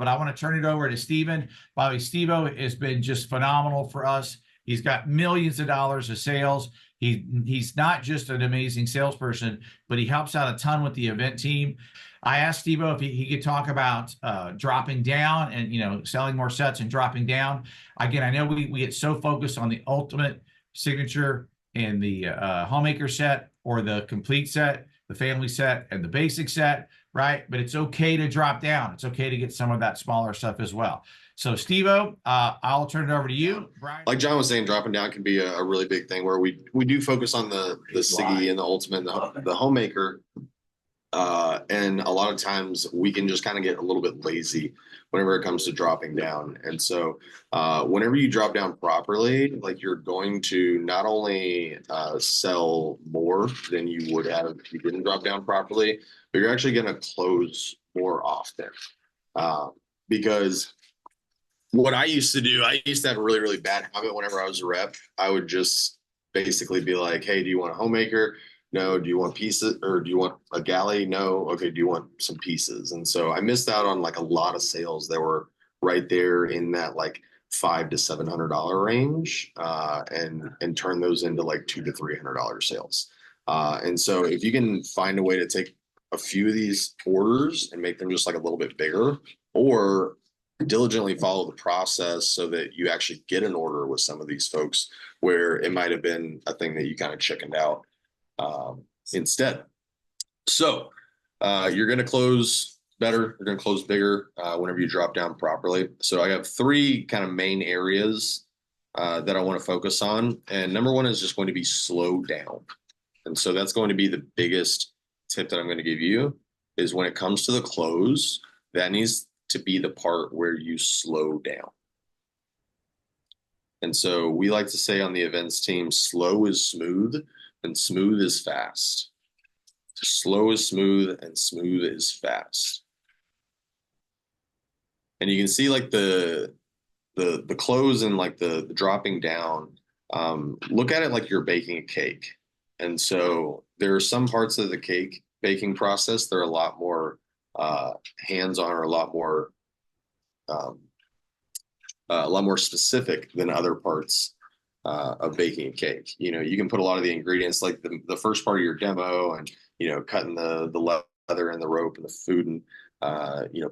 but I want to turn it over to Steven. By the way, Steve-O has been just phenomenal for us. He's got millions of dollars of sales. He's not just an amazing salesperson, but he helps out a ton with the event team. I asked Steve-O if he could talk about dropping down and selling more sets and dropping down. Again, I know we get so focused on the ultimate signature and the homemaker set or the complete set, the family set and the basic set, right? But it's okay to drop down. It's okay to get some of that smaller stuff as well. So Steve-O, I'll turn it over to you. Brian. Like John was saying, dropping down can be a really big thing where we do focus on the Siggy and the ultimate, the homemaker. And a lot of times we can just kind of get a little bit lazy whenever it comes to dropping down. And so whenever you drop down properly, like you're going to not only sell more than you would have if you didn't drop down properly, but you're actually going to close more often. Because what I used to do, I used to have a really, really bad habit whenever I was a rep. I would just basically be like, hey, do you want a homemaker? No. Do you want pieces or do you want a galley? No. Okay. Do you want some pieces? And so I missed out on like a lot of sales that were right there in that like $500 to $700 range, and turn those into like $200 to $300 sales. And so if you can find a way to take a few of these orders and make them just like a little bit bigger, or diligently follow the process so that you actually get an order with some of these folks where it might have been a thing that you kind of chickened out instead. So you're going to close better. You're going to close bigger whenever you drop down properly. So I have three kind of main areas that I want to focus on. And number one is just going to be slow down. And so that's going to be the biggest tip that I'm going to give you is when it comes to the close, that needs to be the part where you slow down. And so we like to say on the events team, slow is smooth and smooth is fast. Slow is smooth and smooth is fast. And you can see like the close and like the dropping down, look at it like you're baking a cake. And so there are some parts of the cake baking process that are a lot more hands-on or a lot more specific than other parts of baking a cake. You can put a lot of the ingredients like the first part of your demo and cutting the leather and the rope and the food and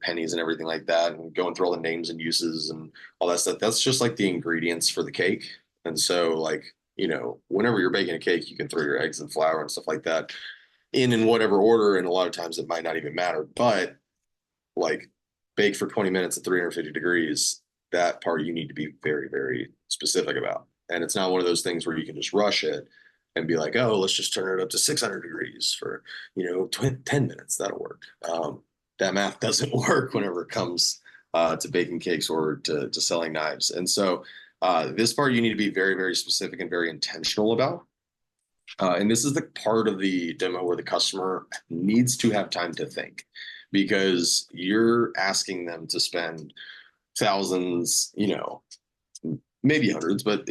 pennies and everything like that, and going through all the names and uses and all that stuff. That's just like the ingredients for the cake. And so like whenever you're baking a cake, you can throw your eggs and flour and stuff like that in whatever order, and a lot of times it might not even matter. But like bake for 20 minutes at 350 degrees, that part you need to be very, very specific about. And it's not one of those things where you can just rush it and be like, oh, let's just turn it up to 600 degrees for 10 minutes. That'll work. That math doesn't work whenever it comes to baking cakes or to selling knives. And so this part you need to be very, very specific and very intentional about. And this is the part of the demo where the customer needs to have time to think, because you're asking them to spend thousands, maybe hundreds, but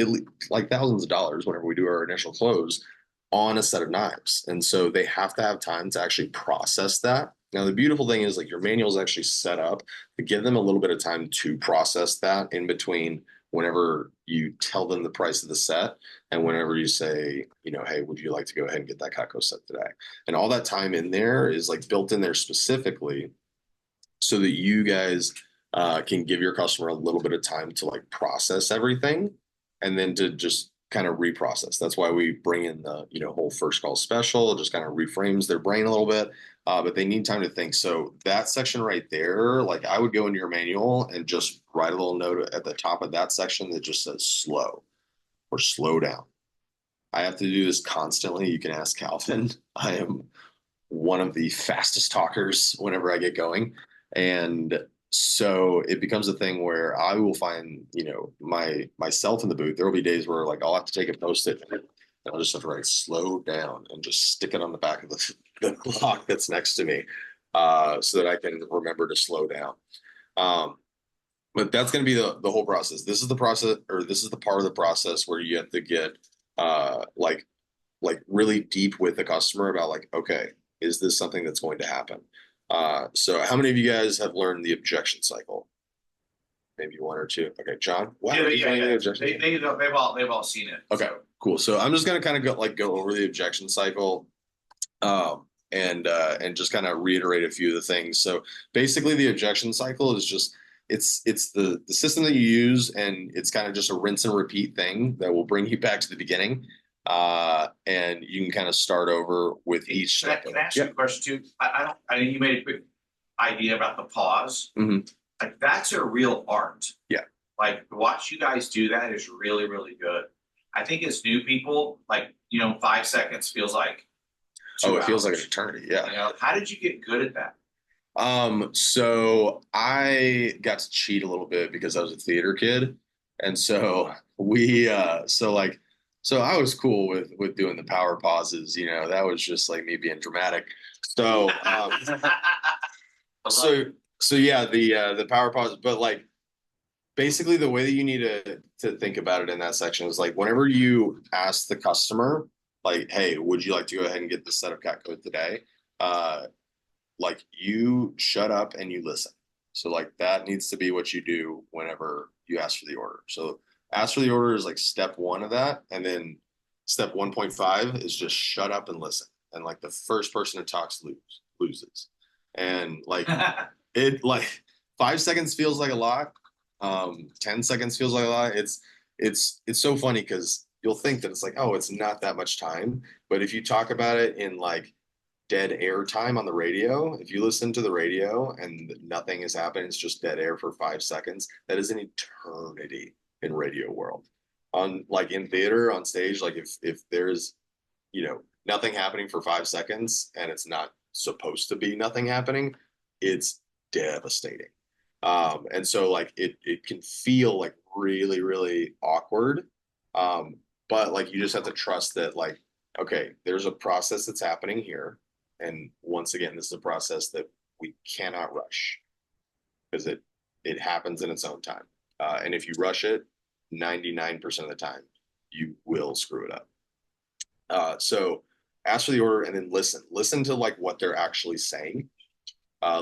like thousands of dollars whenever we do our initial close on a set of knives. And so they have to have time to actually process that. Now, the beautiful thing is like your manual is actually set up to give them a little bit of time to process that in between whenever you tell them the price of the set and whenever you say, hey, would you like to go ahead and get that Cutco set today? And all that time in there is like built in there specifically so that you guys can give your customer a little bit of time to like process everything and then to just kind of reprocess. That's why we bring in the whole first call special. It just kind of reframes their brain a little bit, but they need time to think. So that section right there, like I would go into your manual and just write a little note at the top of that section that just says slow or slow down. I have to do this constantly. You can ask Calvin. I am one of the fastest talkers whenever I get going. And so it becomes a thing where I will find, myself in the booth. There will be days where like I'll have to take a Post-it and I'll just have to write slow down and just stick it on the back of the block that's next to me so that I can remember to slow down. But that's going to be the whole process. This is the process, or this is the part of the process where you have to get like really deep with the customer about like, okay, is this something that's going to happen? So how many of you guys have learned the objection cycle? Maybe one or two. Okay, John. Wow, Yeah, he's yeah, learning the yeah. objection cycle. They've all seen it. Okay, So. cool. So I'm just gonna kind of go over the objection cycle, and just kind of reiterate a few of the things. So basically, the objection cycle is just it's the system that you use, and it's kind of just a rinse and repeat thing that will bring you back to the beginning. And you can kind of start over with each Can I, step. can I ask you a question too? I know you made a quick idea about the pause. Mhm. Like that's a real art. Yeah. Like to watch you guys do that is really, really good. I think as new people, like, 5 seconds feels like Oh, 2 it feels like an hours. eternity. Yeah. How did you get good at that? So I got to cheat a little bit because I was a theater kid. And so so I was cool with doing the power pauses, that was just like me being dramatic. So so so yeah, the power pause, but like basically the way that you need to think about it in that section is like whenever you ask the customer, like, hey, would you like to go ahead and get this set of cat code today? Like you shut up and you listen. So like that needs to be what you do whenever you ask for the order. So ask for the order is like step one of that. And then step 1.5 is just shut up and listen. And like the first person who talks loses. And like it like 5 seconds feels like a lot. 10 seconds feels like a lot. It's so funny because you'll think that it's like, oh, it's not that much time. But if you talk about it in like dead air time on the radio, if you listen to the radio and nothing is happening, it's just dead air for 5 seconds, that is an eternity in radio world. On like in theater on stage, like if there's nothing happening for 5 seconds and it's not supposed to be nothing happening, it's devastating. And so like it can feel like really, really awkward. But like you just have to trust that like, okay, there's a process that's happening here. And once again, this is a process that we cannot rush because it happens in its own time. And if you rush it, 99% of the time, you will screw it up. So ask for the order and then listen. Listen to like what they're actually saying.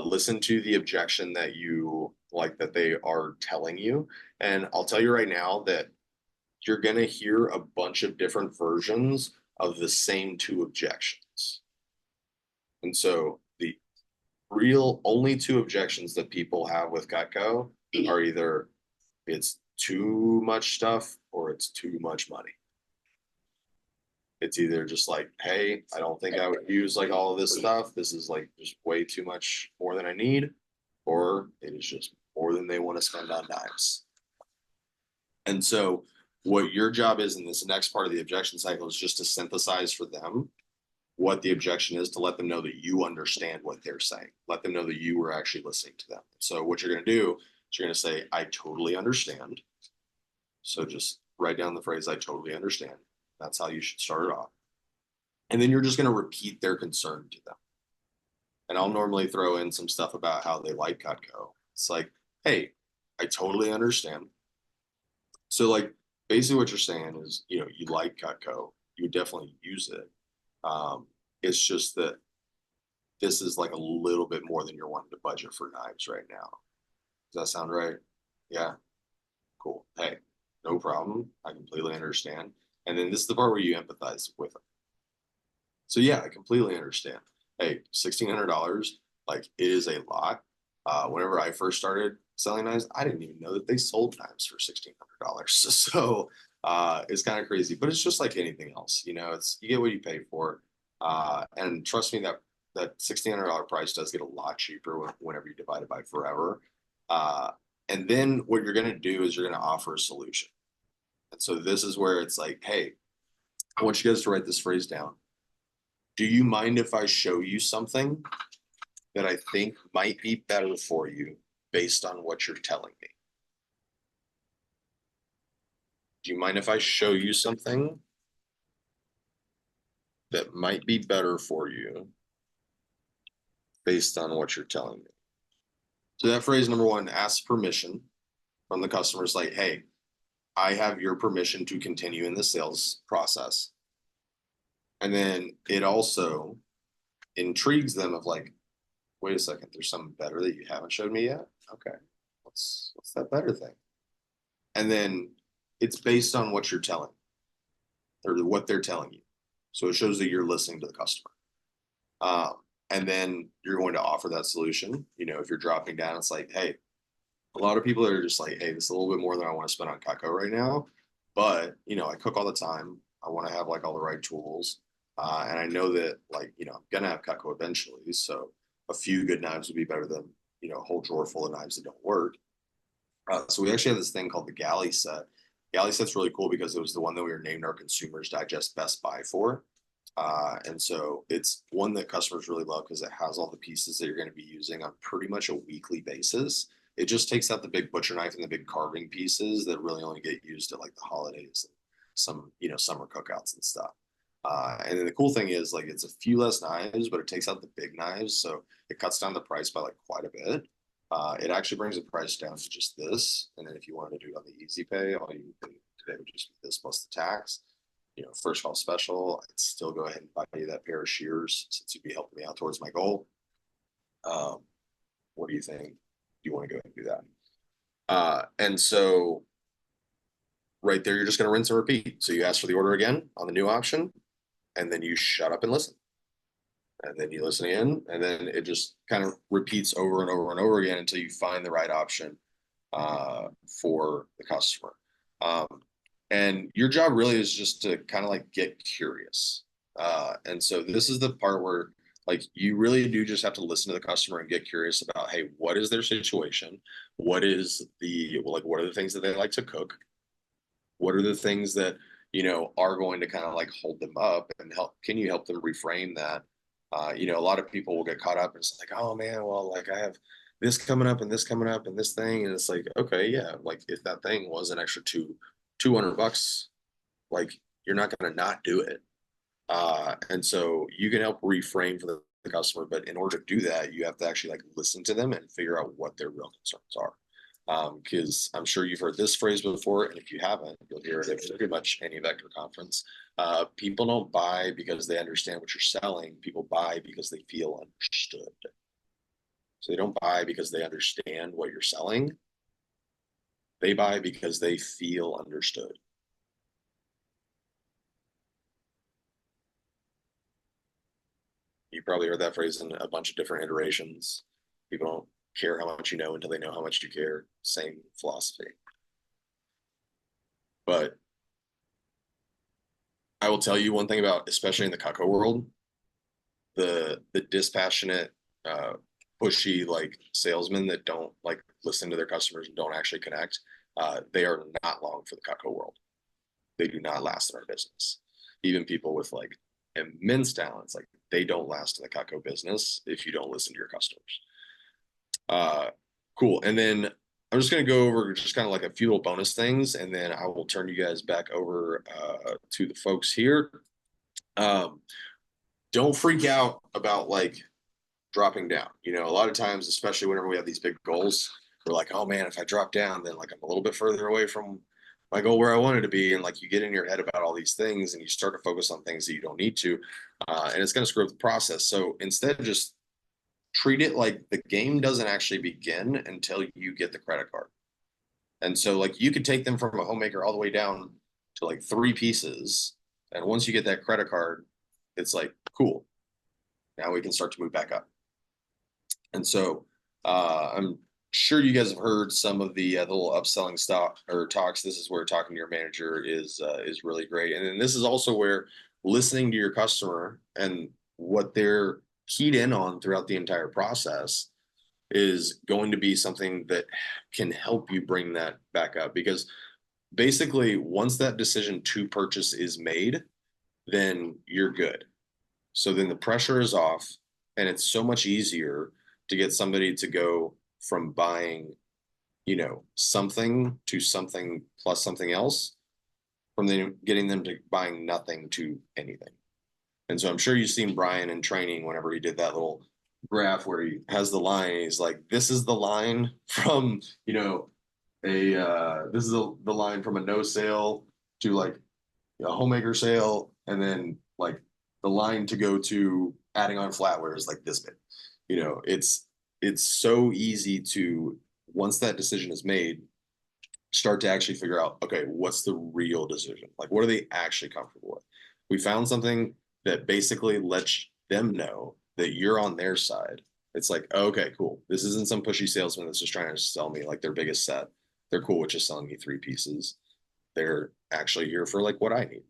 Listen to the objection that you like that they are telling you. And I'll tell you right now that you're going to hear a bunch of different versions of the same two objections. And so the real only two objections that people have with Cutco are either it's too much stuff or it's too much money. It's either just like, hey, I don't think I would use like all of this stuff. This is like just way too much more than I need, or it is just more than they want to spend on knives. And so what your job is in this next part of the objection cycle is just to synthesize for them what the objection is, to let them know that you understand what they're saying. Let them know that you were actually listening to them. So what you're going to do is you're going to say, I totally understand. So just write down the phrase, I totally understand. That's how you should start it off. And then you're just going to repeat their concern to them. And I'll normally throw in some stuff about how they like Cutco. It's like, hey, I totally understand. So like basically what you're saying is, you like Cutco, you definitely use it. It's just that this is like a little bit more than you're wanting to budget for knives right now. Does that sound right? Yeah, cool. Hey, no problem. I completely understand. And then this is the part where you empathize with them. So yeah, I completely understand. Hey, $1,600, like it is a lot. Whenever I first started selling knives, I didn't even know that they sold knives for $1,600. So it's kind of crazy, but it's just like anything else. It's you get what you pay for. And trust me, that $1,600 price does get a lot cheaper whenever you divide it by forever. And then what you're going to do is you're going to offer a solution. And so this is where it's like, hey, I want you guys to write this phrase down. Do you mind if I show you something that I think might be better for you based on what you're telling me? Do you mind if I show you something that might be better for you based on what you're telling me? So that phrase number one, ask permission from the customers like, hey, I have your permission to continue in the sales process. And then it also intrigues them of like, wait a second, there's something better that you haven't showed me yet. Okay, what's that better thing? And then it's based on what you're telling or what they're telling you. So it shows that you're listening to the customer. Um, and then you're going to offer that solution. You know, if you're dropping down, it's like, hey, a lot of people are just like, hey, this is a little bit more than I want to spend on Cutco right now. But, you know, I cook all the time. I want to have like all the right tools. And I know that like, you know, I'm going to have Cutco eventually. So a few good knives would be better than, you know, a whole drawer full of knives that don't work. So we actually have this thing called the Galley set. Galley set's really cool because it was the one that we were named our Consumers Digest Best Buy for. And so it's one that customers really love because it has all the pieces that you're going to be using on pretty much a weekly basis. It just takes out the big butcher knife and the big carving pieces that really only get used at like the holidays and some, you know, summer cookouts and stuff. And then the cool thing is like it's a few less knives, but it takes out the big knives. So it cuts down the price by like quite a bit. It actually brings the price down to just this. And then if you wanted to do it on the easy pay, all you pay today would just be this plus the tax. You know, first call special, I'd still go ahead and buy you that pair of shears since you'd be helping me out towards my goal. What do you think? Do you want to go ahead and do that? And so right there, you're just going to rinse and repeat. So you ask for the order again on the new option, and then you shut up and listen. And then you listen in, and then it just kind of repeats over and over and over again until you find the right option for the customer. And your job really is just to kind of like get curious. And so this is the part where like you really do just have to listen to the customer and get curious about, hey, what is their situation? What is the like what are the things that they like to cook? What are the things that, you know, are going to kind of like hold them up and help? Can you help them reframe that? You know, a lot of people will get caught up and it's like, oh man, well, like I have this coming up and this coming up and this thing. And it's like, okay, yeah, like if that thing was an extra $200, like you're not going to not do it. And so you can help reframe for the customer, but in order to do that, you have to actually like listen to them and figure out what their real concerns are. Because I'm sure you've heard this phrase before, and if you haven't, you'll hear it at pretty much any vector conference. People don't buy because they understand what you're selling. People buy because they feel understood. So they don't buy because they understand what you're selling. They buy because they feel understood. You probably heard that phrase in a bunch of different iterations. People don't care how much you know until they know how much you care. Same philosophy. But I will tell you one thing about, especially in the Cutco world, the dispassionate, pushy like salesmen that don't like listen to their customers and don't actually connect, they are not long for the Cutco world. They do not last in our business. Even people with like immense talents, like they don't last in the Cutco business if you don't listen to your customers. Cool. And then I'm just going to go over just kind of like a few little bonus things, and then I will turn you guys back over to the folks here. Don't freak out about like dropping down. You know, a lot of times, especially whenever we have these big goals, we're like, oh man, if I drop down, then like I'm a little bit further away from my goal where I wanted to be. And like you get in your head about all these things and you start to focus on things that you don't need to. And it's going to screw up the process. So instead, just treat it like the game doesn't actually begin until you get the credit card. And so like you could take them from a homemaker all the way down to like 3 pieces. And once you get that credit card, it's like, cool. Now we can start to move back up. And so I'm sure you guys have heard some of the little upselling stock or talks. This is where talking to your manager is really great. And then this is also where listening to your customer and what they're keyed in on throughout the entire process is going to be something that can help you bring that back up. Because basically, once that decision to purchase is made, then you're good. So then the pressure is off, and it's so much easier to get somebody to go from buying, you know, something to something plus something else, from them getting them to buying nothing to anything. And so I'm sure you've seen Brian in training whenever he did that little graph where he has the line. He's like, this is the line from, you know, this is the line from a no sale to like a homemaker sale. And then like the line to go to adding on flatware is like this big. it's so easy to, once that decision is made, start to actually figure out, okay, what's the real decision? Like, what are they actually comfortable with? We found something that basically lets them know that you're on their side. It's like, okay, cool. This isn't some pushy salesman that's just trying to sell me like their biggest set. They're cool with just selling me 3 pieces. They're actually here for like what I need.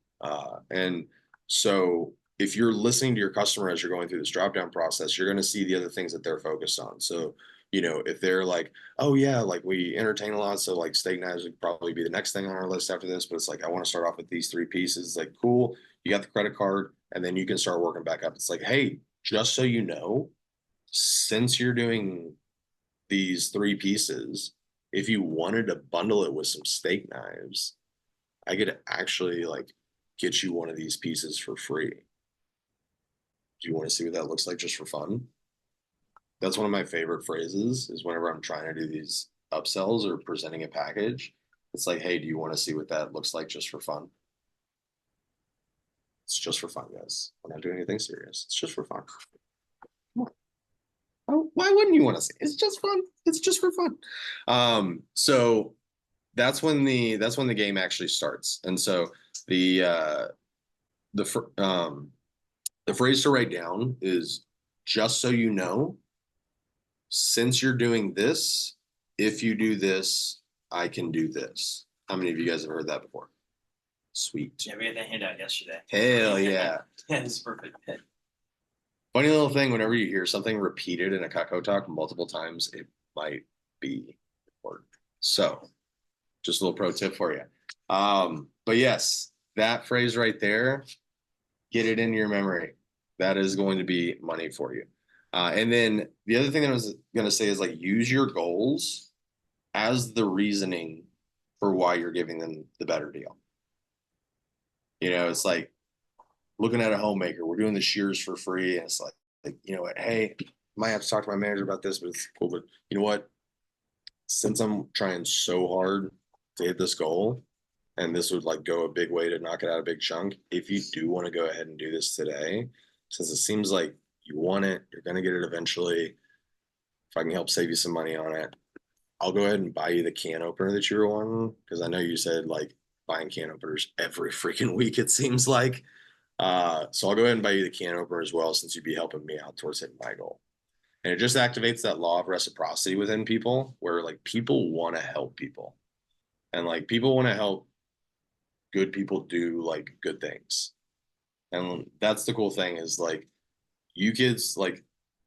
And so if you're listening to your customer as you're going through this drop down process, you're going to see the other things that they're focused on. So, if they're like, oh yeah, like we entertain a lot, so like steak knives would probably be the next thing on our list after this, but it's like, I want to start off with these 3 pieces. Like, cool, you got the credit card, and then you can start working back up. It's like, hey, just so you know, since you're doing these 3 pieces, if you wanted to bundle it with some steak knives, I could actually like get you one of these pieces for free. Do you want to see what that looks like just for fun? That's one of my favorite phrases, is whenever I'm trying to do these upsells or presenting a package. It's like, hey, do you want to see what that looks like just for fun? It's just for fun, guys. We're not doing anything serious. It's just for fun. Come on. Oh, why wouldn't you want to see? It's just fun. It's just for fun. So that's when the game actually starts. And so the the phrase to write down is, just so you know, since you're doing this, if you do this, I can do this. How many of you guys have heard that before? Sweet. Yeah, we had that handout yesterday. Hell yeah. Yeah, it's perfect. Funny little thing, whenever you hear something repeated in a Cutco talk multiple times, it might be important. So just a little pro tip for you. But yes, that phrase right there, get it in your memory. That is going to be money for you. And then the other thing that I was going to say is, like, use your goals as the reasoning for why you're giving them the better deal. It's like looking at a homemaker. We're doing the shears for free. And it's like, you know what? Hey, I might have to talk to my manager about this, but it's cool. But you know what? Since I'm trying so hard to hit this goal, and this would like go a big way to knock it out a big chunk, if you do want to go ahead and do this today, since it seems like you want it, you're going to get it eventually. If I can help save you some money on it, I'll go ahead and buy you the can opener that you were wanting, because I know you said like buying can openers every freaking week, it seems like. So I'll go ahead and buy you the can opener as well, since you'd be helping me out towards hitting my goal. And it just activates that law of reciprocity within people, where like people want to help people, and like people want to help good people do like good things. And that's the cool thing, is like, you kids, like,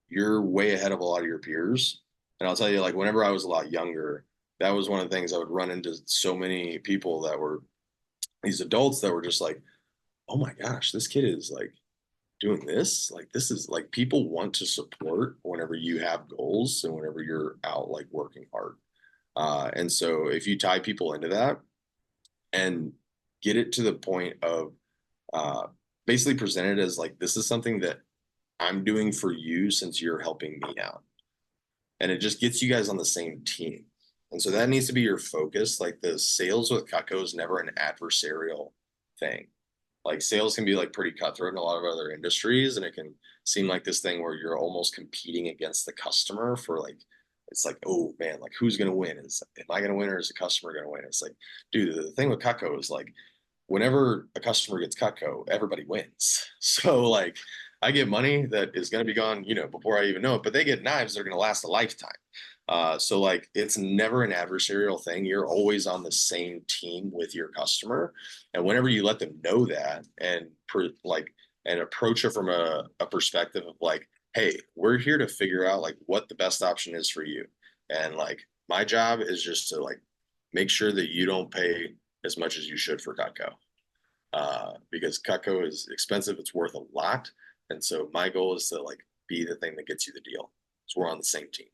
you're way ahead of a lot of your peers. And I'll tell you, like, whenever I was a lot younger, that was one of the things I would run into so many people that were these adults that were just like, oh my gosh, this kid is like doing this. Like, this is like, people want to support whenever you have goals and whenever you're out like working hard. And so if you tie people into that and get it to the point of basically present it as like, this is something that I'm doing for you since you're helping me out. And it just gets you guys on the same team. And so that needs to be your focus. Like, the sales with Cutco is never an adversarial thing. Like, sales can be like pretty cutthroat in a lot of other industries, and it can seem like this thing where you're almost competing against the customer for like, it's like, oh man, like, who's going to win? Am I going to win, or is the customer going to win? It's like, dude, the thing with Cutco is like, whenever a customer gets Cutco, everybody wins. So like, I get money that is going to be gone, before I even know it, but they get knives that are going to last a lifetime. So like, it's never an adversarial thing. You're always on the same team with your customer. And whenever you let them know that, and and approach it from a perspective of like, hey, we're here to figure out like what the best option is for you. And like, my job is just to like make sure that you don't pay as much as you should for Cutco. Because Cutco is expensive. It's worth a lot. And so my goal is to like be the thing that gets you the deal. So we're on the same team.